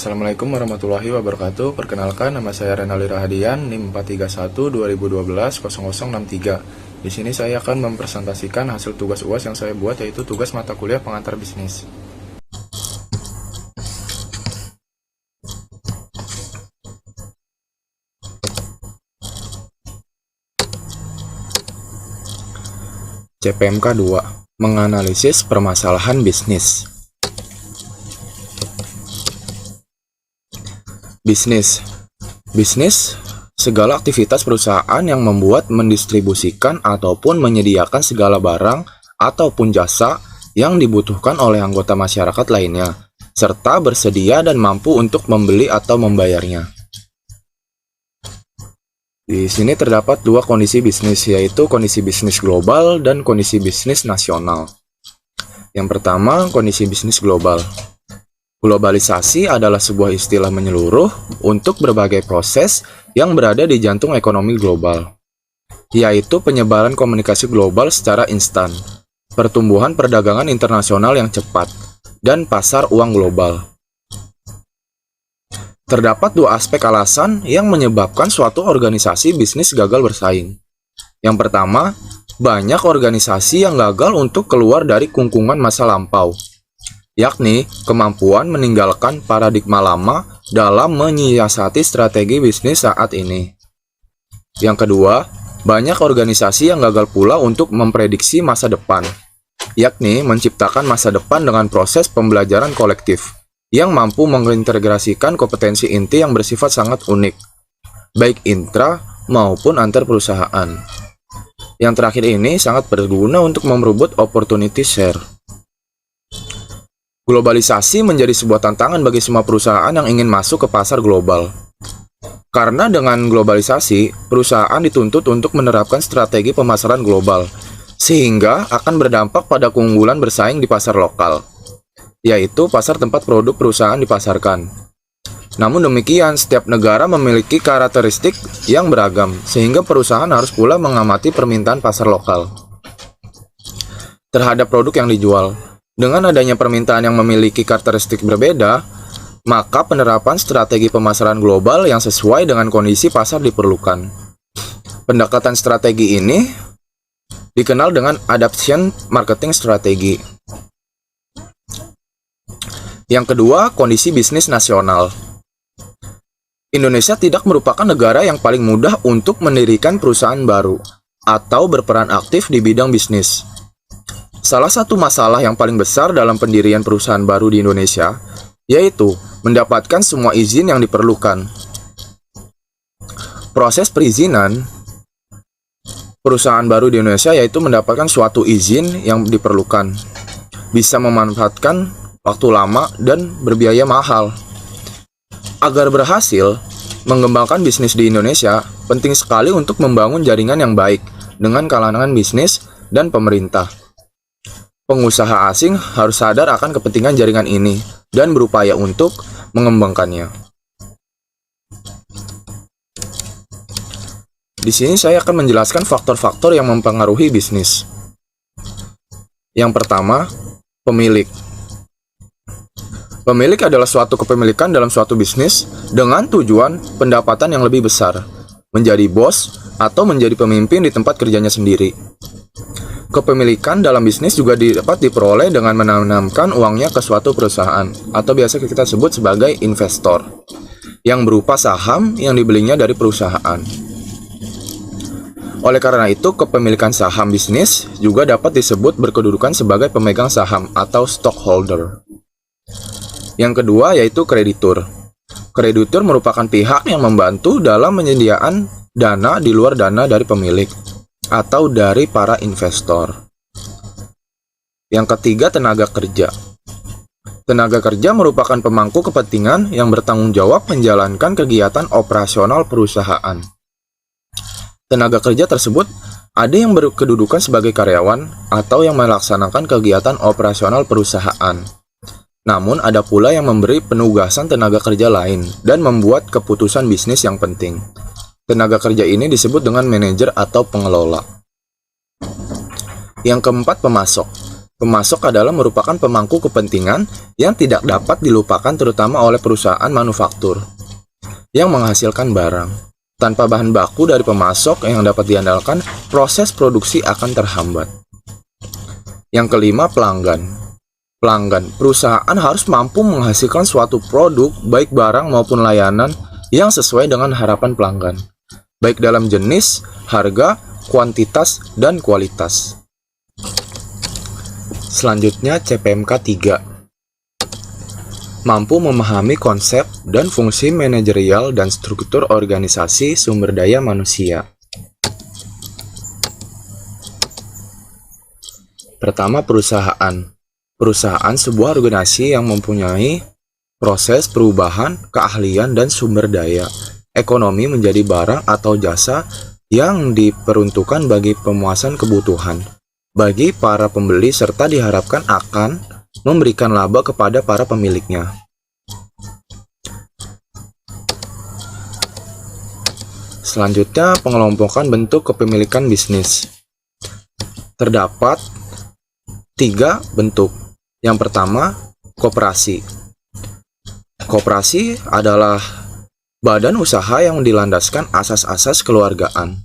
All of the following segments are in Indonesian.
Assalamualaikum warahmatullahi wabarakatuh. Perkenalkan, nama saya Renali Rahadian, NIM 431 2012 0063. Di sini saya akan mempresentasikan hasil tugas UAS yang saya buat, yaitu tugas mata kuliah pengantar bisnis. CPMK 2, menganalisis permasalahan bisnis. Bisnis, segala aktivitas perusahaan yang membuat, mendistribusikan, ataupun menyediakan segala barang ataupun jasa yang dibutuhkan oleh anggota masyarakat lainnya, serta bersedia dan mampu untuk membeli atau membayarnya. Di sini terdapat dua kondisi bisnis, yaitu kondisi bisnis global dan kondisi bisnis nasional. Yang pertama, kondisi bisnis global. Globalisasi adalah sebuah istilah menyeluruh untuk berbagai proses yang berada di jantung ekonomi global, yaitu penyebaran komunikasi global secara instan, pertumbuhan perdagangan internasional yang cepat, dan pasar uang global. Terdapat dua aspek alasan yang menyebabkan suatu organisasi bisnis gagal bersaing. Yang pertama, banyak organisasi yang gagal untuk keluar dari kungkungan masa lampau, yakni kemampuan meninggalkan paradigma lama dalam menyiasati strategi bisnis saat ini. Yang kedua, banyak organisasi yang gagal pula untuk memprediksi masa depan, yakni menciptakan masa depan dengan proses pembelajaran kolektif yang mampu mengintegrasikan kompetensi inti yang bersifat sangat unik, baik intra maupun antar perusahaan. Yang terakhir ini sangat berguna untuk merebut opportunity share. Globalisasi menjadi sebuah tantangan bagi semua perusahaan yang ingin masuk ke pasar global. Karena dengan globalisasi, perusahaan dituntut untuk menerapkan strategi pemasaran global, sehingga akan berdampak pada keunggulan bersaing di pasar lokal, yaitu pasar tempat produk perusahaan dipasarkan. Namun demikian, setiap negara memiliki karakteristik yang beragam, sehingga perusahaan harus pula mengamati permintaan pasar lokal terhadap produk yang dijual. Dengan adanya permintaan yang memiliki karakteristik berbeda, maka penerapan strategi pemasaran global yang sesuai dengan kondisi pasar diperlukan. Pendekatan strategi ini dikenal dengan adaptation marketing strategi. Yang kedua, kondisi bisnis nasional. Indonesia tidak merupakan negara yang paling mudah untuk mendirikan perusahaan baru atau berperan aktif di bidang bisnis. Salah satu masalah yang paling besar dalam pendirian perusahaan baru di Indonesia yaitu mendapatkan semua izin yang diperlukan. Proses perizinan perusahaan baru di Indonesia yaitu mendapatkan suatu izin yang diperlukan, bisa memanfaatkan waktu lama dan berbiaya mahal. Agar berhasil mengembangkan bisnis di Indonesia, penting sekali untuk membangun jaringan yang baik dengan kalangan bisnis dan pemerintah. Pengusaha asing harus sadar akan kepentingan jaringan ini dan berupaya untuk mengembangkannya. Di sini saya akan menjelaskan faktor-faktor yang mempengaruhi bisnis. Yang pertama, pemilik. Pemilik adalah suatu kepemilikan dalam suatu bisnis dengan tujuan pendapatan yang lebih besar, menjadi bos atau menjadi pemimpin di tempat kerjanya sendiri. Kepemilikan dalam bisnis juga dapat diperoleh dengan menanamkan uangnya ke suatu perusahaan, atau biasa kita sebut sebagai investor, yang berupa saham yang dibelinya dari perusahaan. Oleh karena itu, kepemilikan saham bisnis juga dapat disebut berkedudukan sebagai pemegang saham atau stockholder. Yang kedua yaitu kreditur. Kreditur merupakan pihak yang membantu dalam penyediaan dana di luar dana dari pemilik atau dari para investor. Yang ketiga, tenaga kerja. Tenaga kerja merupakan pemangku kepentingan yang bertanggung jawab menjalankan kegiatan operasional perusahaan. Tenaga kerja tersebut ada yang berkedudukan sebagai karyawan atau yang melaksanakan kegiatan operasional perusahaan. Namun ada pula yang memberi penugasan tenaga kerja lain dan membuat keputusan bisnis yang penting. Tenaga kerja ini disebut dengan manajer atau pengelola. Yang keempat, pemasok. Pemasok adalah merupakan pemangku kepentingan yang tidak dapat dilupakan terutama oleh perusahaan manufaktur yang menghasilkan barang. Tanpa bahan baku dari pemasok yang dapat diandalkan, proses produksi akan terhambat. Yang kelima, pelanggan. Pelanggan, perusahaan harus mampu menghasilkan suatu produk, baik barang maupun layanan, yang sesuai dengan harapan pelanggan, baik dalam jenis, harga, kuantitas, dan kualitas. Selanjutnya, CPMK 3. Mampu memahami konsep dan fungsi manajerial dan struktur organisasi sumber daya manusia. Pertama, perusahaan. Perusahaan sebuah organisasi yang mempunyai proses perubahan, keahlian, dan sumber daya ekonomi menjadi barang atau jasa yang diperuntukkan bagi pemuasan kebutuhan bagi para pembeli serta diharapkan akan memberikan laba kepada para pemiliknya. Selanjutnya, pengelompokan bentuk kepemilikan bisnis. Terdapat 3 bentuk. Yang pertama, koperasi. Koperasi adalah badan usaha yang dilandaskan asas-asas keluargaan.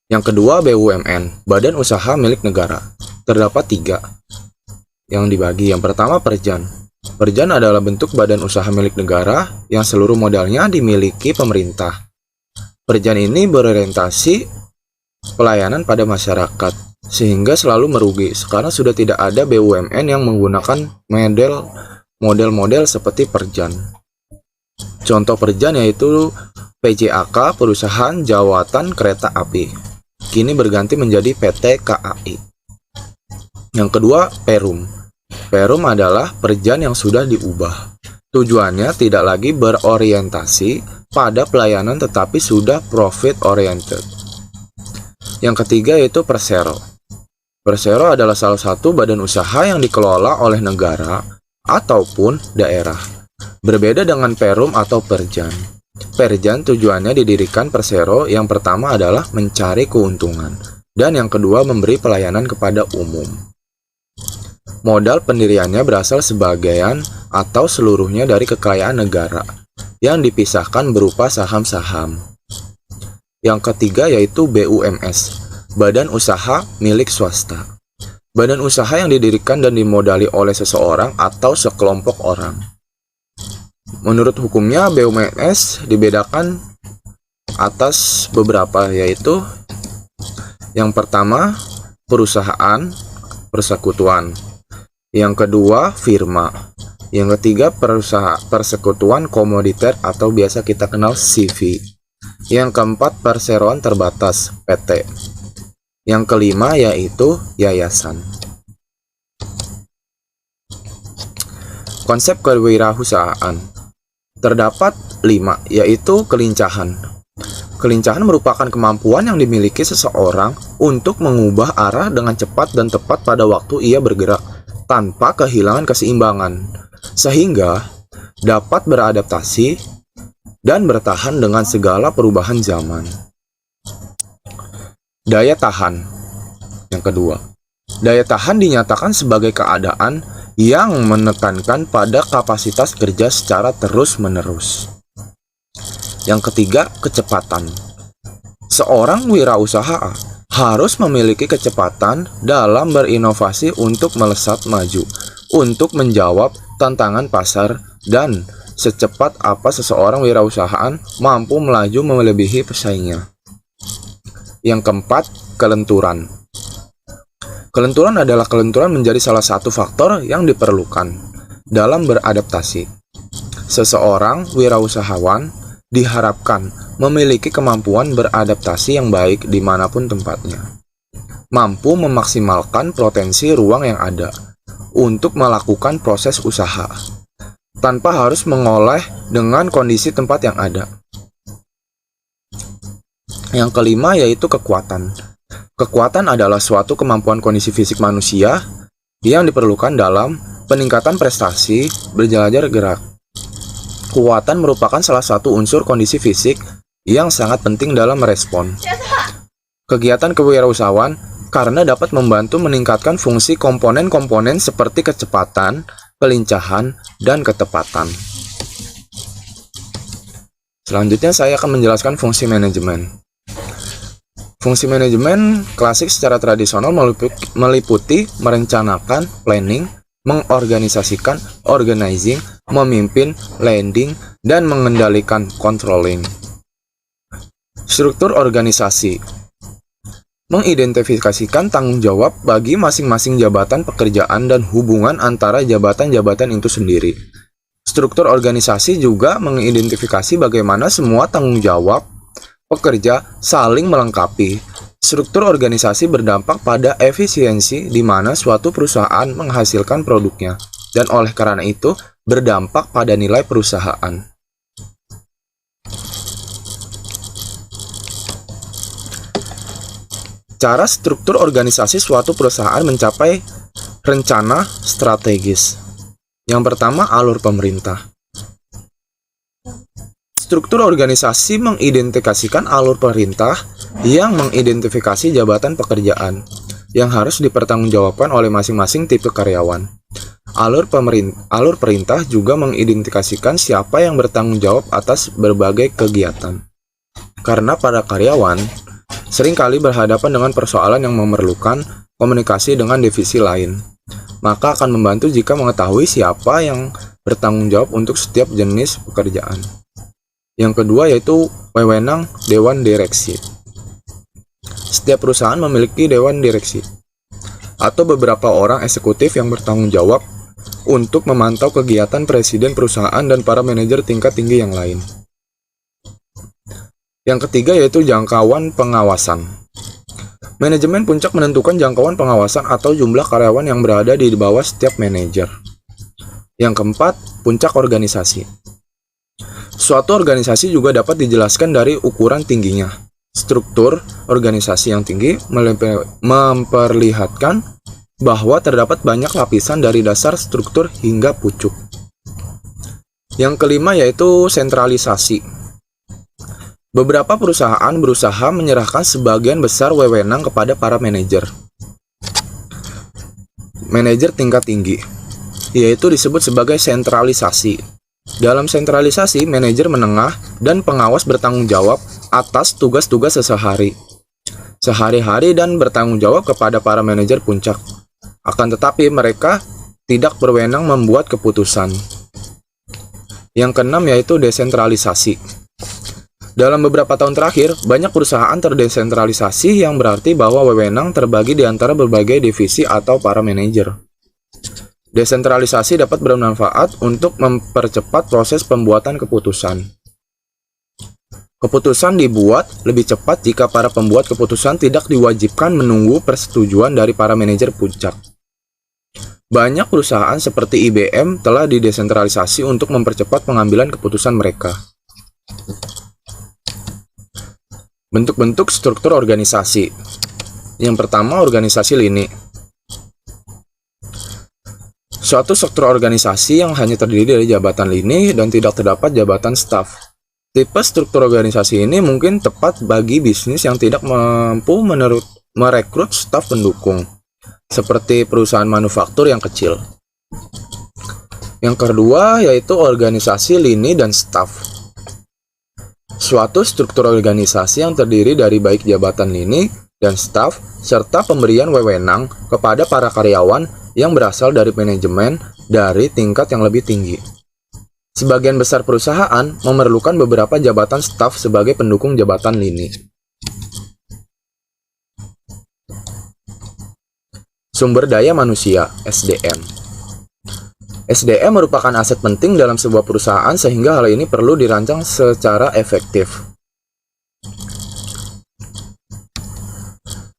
Yang kedua, BUMN, badan usaha milik negara. Terdapat 3 yang dibagi. Yang pertama, Perjan. Perjan adalah bentuk badan usaha milik negara yang seluruh modalnya dimiliki pemerintah. Perjan ini berorientasi pelayanan pada masyarakat, sehingga selalu merugi karena sudah tidak ada BUMN yang menggunakan model-model seperti Perjan. Contoh Perjan yaitu PJAK, Perusahaan Jawatan Kereta Api. Kini berganti menjadi PT KAI. Yang kedua, Perum. Perum adalah perjan yang sudah diubah. Tujuannya tidak lagi berorientasi pada pelayanan tetapi sudah profit oriented. Yang ketiga yaitu Persero. Persero adalah salah satu badan usaha yang dikelola oleh negara ataupun daerah. Berbeda dengan Perum atau Perjan. Perjan tujuannya didirikan Persero yang pertama adalah mencari keuntungan dan yang kedua memberi pelayanan kepada umum. Modal pendiriannya berasal sebagian atau seluruhnya dari kekayaan negara yang dipisahkan berupa saham-saham. Yang ketiga yaitu BUMS, Badan Usaha Milik Swasta. Badan usaha yang didirikan dan dimodali oleh seseorang atau sekelompok orang. Menurut hukumnya, BUMS dibedakan atas beberapa, yaitu yang pertama, perusahaan, persekutuan. Yang kedua, firma. Yang ketiga, persekutuan komoditer atau biasa kita kenal CV. Yang keempat, perseroan terbatas, PT. Yang kelima, yaitu yayasan. Konsep kewirausahaan. Terdapat 5, yaitu kelincahan. Kelincahan merupakan kemampuan yang dimiliki seseorang untuk mengubah arah dengan cepat dan tepat pada waktu ia bergerak, tanpa kehilangan keseimbangan, sehingga dapat beradaptasi dan bertahan dengan segala perubahan zaman. Daya tahan. Yang kedua, daya tahan dinyatakan sebagai keadaan yang menekankan pada kapasitas kerja secara terus-menerus. Yang ketiga, kecepatan. Seorang wirausaha harus memiliki kecepatan dalam berinovasi untuk melesat maju, untuk menjawab tantangan pasar, dan secepat apa seseorang wirausahaan mampu melaju melebihi pesaingnya. Yang keempat, kelenturan. Kelenturan adalah kelenturan menjadi salah satu faktor yang diperlukan dalam beradaptasi. Seseorang wirausahawan diharapkan memiliki kemampuan beradaptasi yang baik dimanapun tempatnya, mampu memaksimalkan potensi ruang yang ada untuk melakukan proses usaha, tanpa harus mengoleh dengan kondisi tempat yang ada. Yang kelima yaitu kekuatan. Kekuatan adalah suatu kemampuan kondisi fisik manusia yang diperlukan dalam peningkatan prestasi berjelajah gerak. Kekuatan merupakan salah satu unsur kondisi fisik yang sangat penting dalam merespon kegiatan kewirausahaan karena dapat membantu meningkatkan fungsi komponen-komponen seperti kecepatan, kelincahan, dan ketepatan. Selanjutnya saya akan menjelaskan fungsi manajemen. Fungsi manajemen klasik secara tradisional meliputi merencanakan, planning, mengorganisasikan, organizing, memimpin, leading, dan mengendalikan, controlling. Struktur organisasi mengidentifikasikan tanggung jawab bagi masing-masing jabatan pekerjaan dan hubungan antara jabatan-jabatan itu sendiri. Struktur organisasi juga mengidentifikasi bagaimana semua tanggung jawab pekerja saling melengkapi. Struktur organisasi berdampak pada efisiensi di mana suatu perusahaan menghasilkan produknya, dan oleh karena itu berdampak pada nilai perusahaan. Cara struktur organisasi suatu perusahaan mencapai rencana strategis. Yang pertama, alur pemerintah. Struktur organisasi mengidentifikasikan alur perintah yang mengidentifikasi jabatan pekerjaan yang harus dipertanggungjawabkan oleh masing-masing tipe karyawan. Alur perintah juga mengidentifikasikan siapa yang bertanggung jawab atas berbagai kegiatan. Karena para karyawan seringkali berhadapan dengan persoalan yang memerlukan komunikasi dengan divisi lain, maka akan membantu jika mengetahui siapa yang bertanggung jawab untuk setiap jenis pekerjaan. Yang kedua yaitu wewenang Dewan Direksi. Setiap perusahaan memiliki Dewan Direksi atau beberapa orang eksekutif yang bertanggung jawab untuk memantau kegiatan presiden perusahaan dan para manajer tingkat tinggi yang lain. Yang ketiga yaitu jangkauan pengawasan. Manajemen puncak menentukan jangkauan pengawasan atau jumlah karyawan yang berada di bawah setiap manajer. Yang keempat, puncak organisasi. Suatu organisasi juga dapat dijelaskan dari ukuran tingginya. Struktur organisasi yang tinggi memperlihatkan bahwa terdapat banyak lapisan dari dasar struktur hingga pucuk. Yang kelima yaitu sentralisasi. Beberapa perusahaan berusaha menyerahkan sebagian besar wewenang kepada para manajer. Manajer tingkat tinggi, yaitu disebut sebagai sentralisasi. Dalam sentralisasi, manajer menengah dan pengawas bertanggung jawab atas tugas-tugas sehari-hari dan bertanggung jawab kepada para manajer puncak. Akan tetapi mereka tidak berwenang membuat keputusan. Yang keenam yaitu desentralisasi. Dalam beberapa tahun terakhir, banyak perusahaan terdesentralisasi yang berarti bahwa wewenang terbagi di antara berbagai divisi atau para manajer. Desentralisasi dapat bermanfaat untuk mempercepat proses pembuatan keputusan. Keputusan dibuat lebih cepat jika para pembuat keputusan tidak diwajibkan menunggu persetujuan dari para manajer puncak. Banyak perusahaan seperti IBM telah didesentralisasi untuk mempercepat pengambilan keputusan mereka. Bentuk-bentuk struktur organisasi. Yang pertama, organisasi lini. Suatu struktur organisasi yang hanya terdiri dari jabatan lini dan tidak terdapat jabatan staf. Tipe struktur organisasi ini mungkin tepat bagi bisnis yang tidak mampu merekrut staf pendukung, seperti perusahaan manufaktur yang kecil. Yang kedua yaitu organisasi lini dan staf. Suatu struktur organisasi yang terdiri dari baik jabatan lini dan staf, serta pemberian wewenang kepada para karyawan yang berasal dari manajemen dari tingkat yang lebih tinggi. Sebagian besar perusahaan memerlukan beberapa jabatan staf sebagai pendukung jabatan lini. Sumber daya manusia (SDM). SDM merupakan aset penting dalam sebuah perusahaan sehingga hal ini perlu dirancang secara efektif.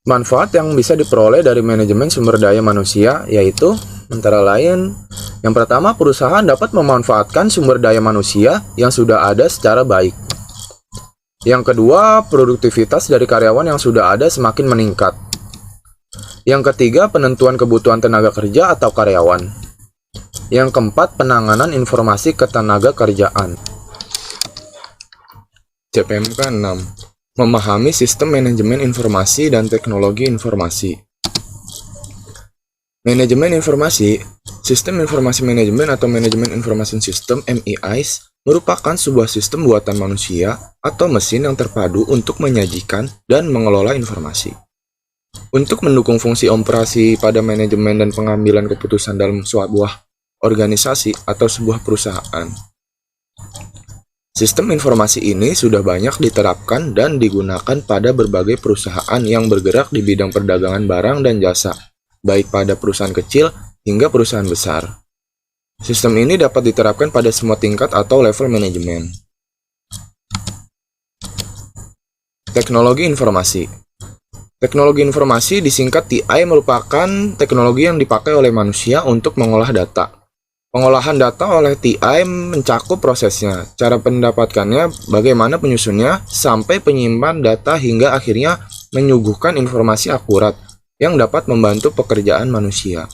Manfaat yang bisa diperoleh dari manajemen sumber daya manusia yaitu antara lain, yang pertama, perusahaan dapat memanfaatkan sumber daya manusia yang sudah ada secara baik. Yang kedua, produktivitas dari karyawan yang sudah ada semakin meningkat. Yang ketiga, penentuan kebutuhan tenaga kerja atau karyawan. Yang keempat, penanganan informasi ketenaga kerjaan. CPMK 6. Memahami sistem manajemen informasi dan teknologi informasi. Manajemen informasi, sistem informasi manajemen atau manajemen information system (MEIS) merupakan sebuah sistem buatan manusia atau mesin yang terpadu untuk menyajikan dan mengelola informasi. Untuk mendukung fungsi operasi pada manajemen dan pengambilan keputusan dalam sebuah organisasi atau sebuah perusahaan. Sistem informasi ini sudah banyak diterapkan dan digunakan pada berbagai perusahaan yang bergerak di bidang perdagangan barang dan jasa, baik pada perusahaan kecil hingga perusahaan besar. Sistem ini dapat diterapkan pada semua tingkat atau level manajemen. Teknologi informasi. Teknologi informasi disingkat TI merupakan teknologi yang dipakai oleh manusia untuk mengolah data. Pengolahan data oleh TI mencakup prosesnya, cara mendapatkannya, bagaimana penyusunnya, sampai penyimpan data hingga akhirnya menyuguhkan informasi akurat yang dapat membantu pekerjaan manusia.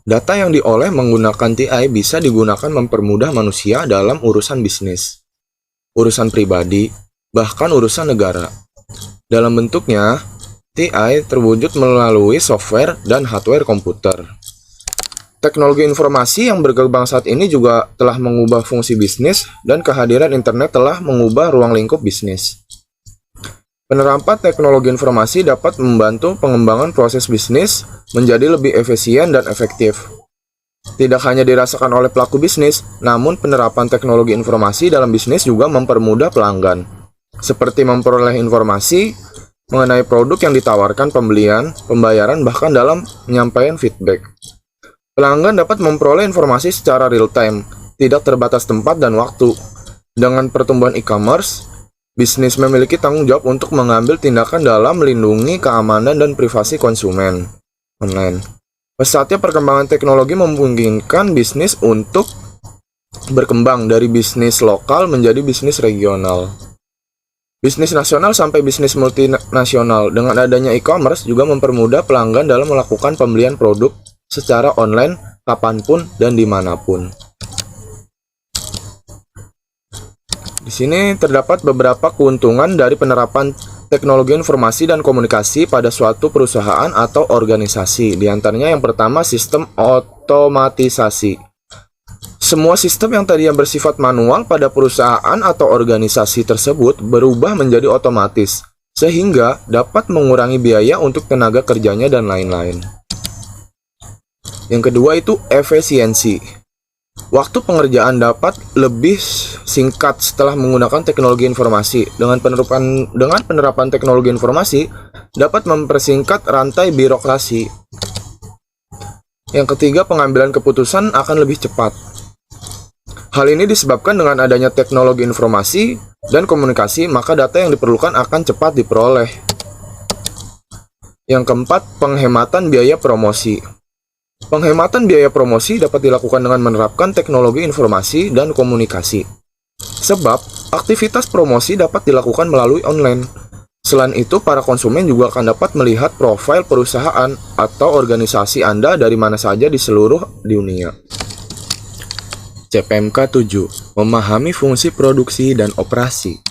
Data yang diolah menggunakan TI bisa digunakan mempermudah manusia dalam urusan bisnis, urusan pribadi, bahkan urusan negara. Dalam bentuknya, TI terwujud melalui software dan hardware komputer. Teknologi informasi yang berkembang saat ini juga telah mengubah fungsi bisnis, dan kehadiran internet telah mengubah ruang lingkup bisnis. Penerapan teknologi informasi dapat membantu pengembangan proses bisnis menjadi lebih efisien dan efektif. Tidak hanya dirasakan oleh pelaku bisnis, namun penerapan teknologi informasi dalam bisnis juga mempermudah pelanggan, seperti memperoleh informasi mengenai produk yang ditawarkan, pembelian, pembayaran, bahkan dalam penyampaian feedback. Pelanggan dapat memperoleh informasi secara real-time, tidak terbatas tempat dan waktu. Dengan pertumbuhan e-commerce, bisnis memiliki tanggung jawab untuk mengambil tindakan dalam melindungi keamanan dan privasi konsumen online. Pesatnya perkembangan teknologi memungkinkan bisnis untuk berkembang dari bisnis lokal menjadi bisnis regional, bisnis nasional sampai bisnis multinasional. Dengan adanya e-commerce juga mempermudah pelanggan dalam melakukan pembelian produk secara online kapanpun dan dimanapun. Di sini terdapat beberapa keuntungan dari penerapan teknologi informasi dan komunikasi pada suatu perusahaan atau organisasi. Di antaranya yang pertama, sistem otomatisasi. Semua sistem yang tadinya bersifat manual pada perusahaan atau organisasi tersebut berubah menjadi otomatis, sehingga dapat mengurangi biaya untuk tenaga kerjanya dan lain-lain. Yang kedua itu efisiensi. Waktu pengerjaan dapat lebih singkat setelah menggunakan teknologi informasi. Dengan penerapan teknologi informasi dapat mempersingkat rantai birokrasi. Yang ketiga, pengambilan keputusan akan lebih cepat. Hal ini disebabkan dengan adanya teknologi informasi dan komunikasi, maka data yang diperlukan akan cepat diperoleh. Yang keempat, penghematan biaya promosi. Penghematan biaya promosi dapat dilakukan dengan menerapkan teknologi informasi dan komunikasi. Sebab, aktivitas promosi dapat dilakukan melalui online. Selain itu, para konsumen juga akan dapat melihat profil perusahaan atau organisasi Anda dari mana saja di seluruh dunia. CPMK 7. Memahami fungsi produksi dan operasi.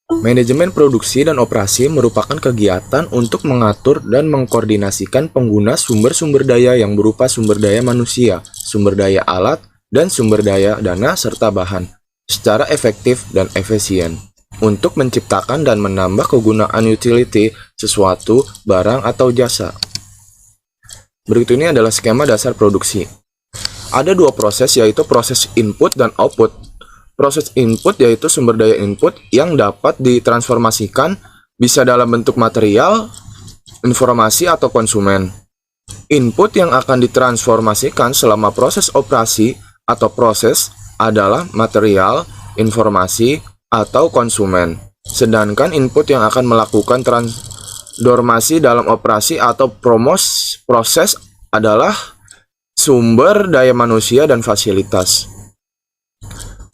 Manajemen produksi dan operasi merupakan kegiatan untuk mengatur dan mengkoordinasikan pengguna sumber-sumber daya yang berupa sumber daya manusia, sumber daya alat, dan sumber daya dana serta bahan secara efektif dan efisien untuk menciptakan dan menambah kegunaan utility sesuatu, barang, atau jasa. Berikut ini adalah skema dasar produksi. Ada dua proses, yaitu proses input dan output. Proses input yaitu sumber daya input yang dapat ditransformasikan, bisa dalam bentuk material, informasi, atau konsumen. Input yang akan ditransformasikan selama proses operasi atau proses adalah material, informasi, atau konsumen. Sedangkan input yang akan melakukan transformasi dalam operasi atau proses adalah sumber daya manusia dan fasilitas.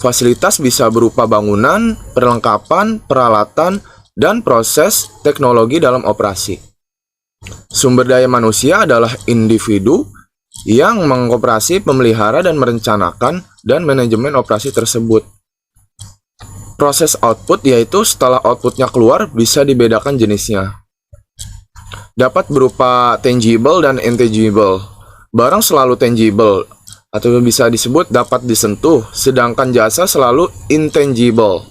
Fasilitas bisa berupa bangunan, perlengkapan, peralatan, dan proses teknologi dalam operasi. Sumber daya manusia adalah individu yang mengoperasi, memelihara, dan merencanakan dan manajemen operasi tersebut. Proses output yaitu setelah outputnya keluar bisa dibedakan jenisnya. Dapat berupa tangible dan intangible. Barang selalu tangible atau bisa disebut dapat disentuh, sedangkan jasa selalu intangible.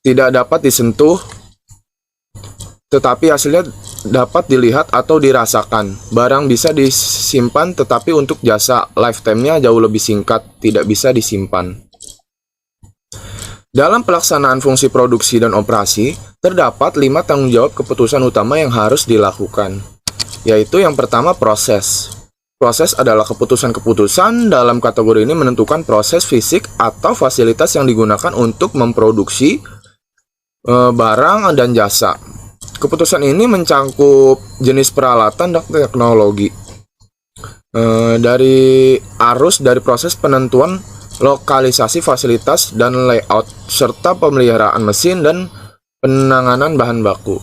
Tidak dapat disentuh tetapi hasilnya dapat dilihat atau dirasakan. Barang bisa disimpan tetapi untuk jasa lifetime-nya jauh lebih singkat, tidak bisa disimpan. Dalam pelaksanaan fungsi produksi dan operasi, terdapat 5 tanggung jawab keputusan utama yang harus dilakukan, yaitu yang pertama proses. Proses adalah keputusan-keputusan dalam kategori ini menentukan proses fisik atau fasilitas yang digunakan untuk memproduksi barang dan jasa. Keputusan ini mencangkup jenis peralatan dan teknologi, dari arus dari proses penentuan lokalisasi fasilitas dan layout, serta pemeliharaan mesin dan penanganan bahan baku.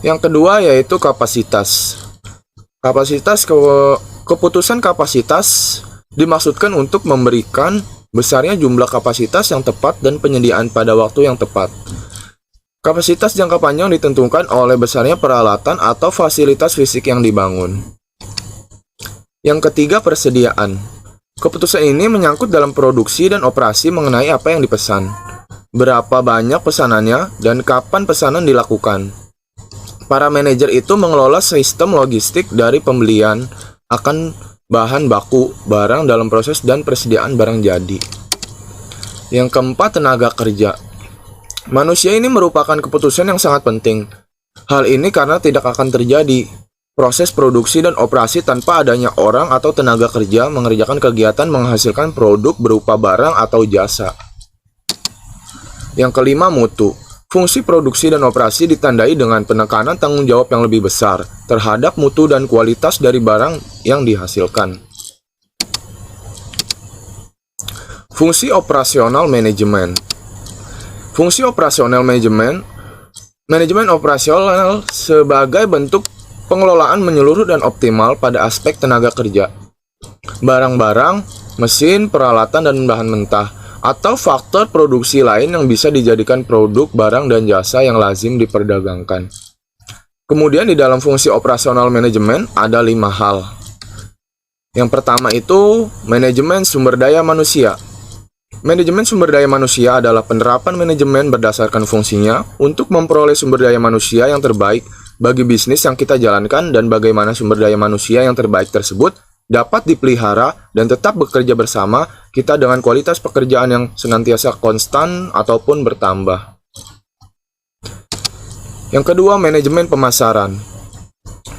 Yang kedua yaitu kapasitas. Keputusan kapasitas dimaksudkan untuk memberikan besarnya jumlah kapasitas yang tepat dan penyediaan pada waktu yang tepat. Kapasitas jangka panjang ditentukan oleh besarnya peralatan atau fasilitas fisik yang dibangun. Yang ketiga, persediaan. Keputusan ini menyangkut dalam produksi dan operasi mengenai apa yang dipesan, berapa banyak pesanannya, dan kapan pesanan dilakukan. Para manajer itu mengelola sistem logistik dari pembelian akan bahan baku, barang dalam proses, dan persediaan barang jadi. Yang keempat, tenaga kerja. Manusia ini merupakan keputusan yang sangat penting. Hal ini karena tidak akan terjadi proses produksi dan operasi tanpa adanya orang atau tenaga kerja mengerjakan kegiatan menghasilkan produk berupa barang atau jasa. Yang kelima, mutu. Fungsi produksi dan operasi ditandai dengan penekanan tanggung jawab yang lebih besar terhadap mutu dan kualitas dari barang yang dihasilkan. Fungsi operasional manajemen. Fungsi operasional manajemen operasional sebagai bentuk pengelolaan menyeluruh dan optimal pada aspek tenaga kerja, barang-barang, mesin, peralatan, dan bahan mentah, atau faktor produksi lain yang bisa dijadikan produk, barang, dan jasa yang lazim diperdagangkan. Kemudian di dalam fungsi operasional manajemen ada 5 hal. Yang pertama itu manajemen sumber daya manusia. Manajemen sumber daya manusia adalah penerapan manajemen berdasarkan fungsinya untuk memperoleh sumber daya manusia yang terbaik bagi bisnis yang kita jalankan dan bagaimana sumber daya manusia yang terbaik tersebut dapat dipelihara dan tetap bekerja bersama kita dengan kualitas pekerjaan yang senantiasa konstan ataupun bertambah. Yang kedua, manajemen pemasaran.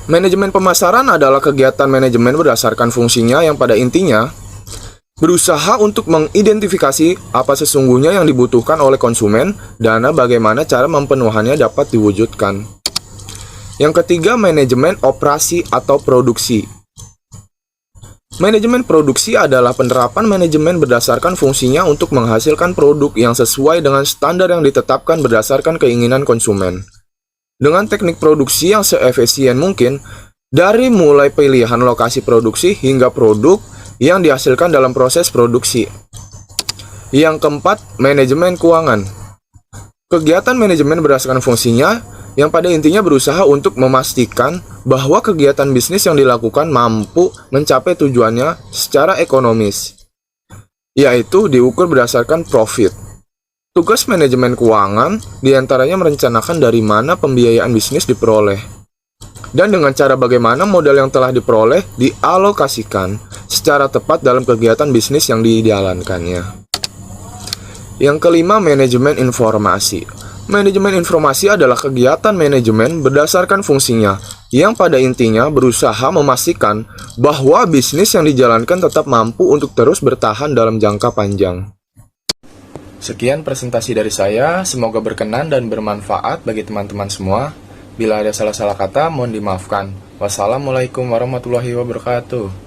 Manajemen pemasaran adalah kegiatan manajemen berdasarkan fungsinya yang pada intinya berusaha untuk mengidentifikasi apa sesungguhnya yang dibutuhkan oleh konsumen dan bagaimana cara memenuhannya dapat diwujudkan. Yang ketiga, manajemen operasi atau produksi. Manajemen produksi adalah penerapan manajemen berdasarkan fungsinya untuk menghasilkan produk yang sesuai dengan standar yang ditetapkan berdasarkan keinginan konsumen. Dengan teknik produksi yang seefisien mungkin, dari mulai pilihan lokasi produksi hingga produk yang dihasilkan dalam proses produksi. Yang keempat, manajemen keuangan. Kegiatan manajemen berdasarkan fungsinya yang pada intinya berusaha untuk memastikan bahwa kegiatan bisnis yang dilakukan mampu mencapai tujuannya secara ekonomis, yaitu diukur berdasarkan profit. Tugas manajemen keuangan diantaranya merencanakan dari mana pembiayaan bisnis diperoleh, dan dengan cara bagaimana modal yang telah diperoleh dialokasikan secara tepat dalam kegiatan bisnis yang dijalankannya. Yang kelima, manajemen informasi. Manajemen informasi adalah kegiatan manajemen berdasarkan fungsinya yang pada intinya berusaha memastikan bahwa bisnis yang dijalankan tetap mampu untuk terus bertahan dalam jangka panjang. Sekian presentasi dari saya, semoga berkenan dan bermanfaat bagi teman-teman semua. Bila ada salah-salah kata, mohon dimaafkan. Wassalamualaikum warahmatullahi wabarakatuh.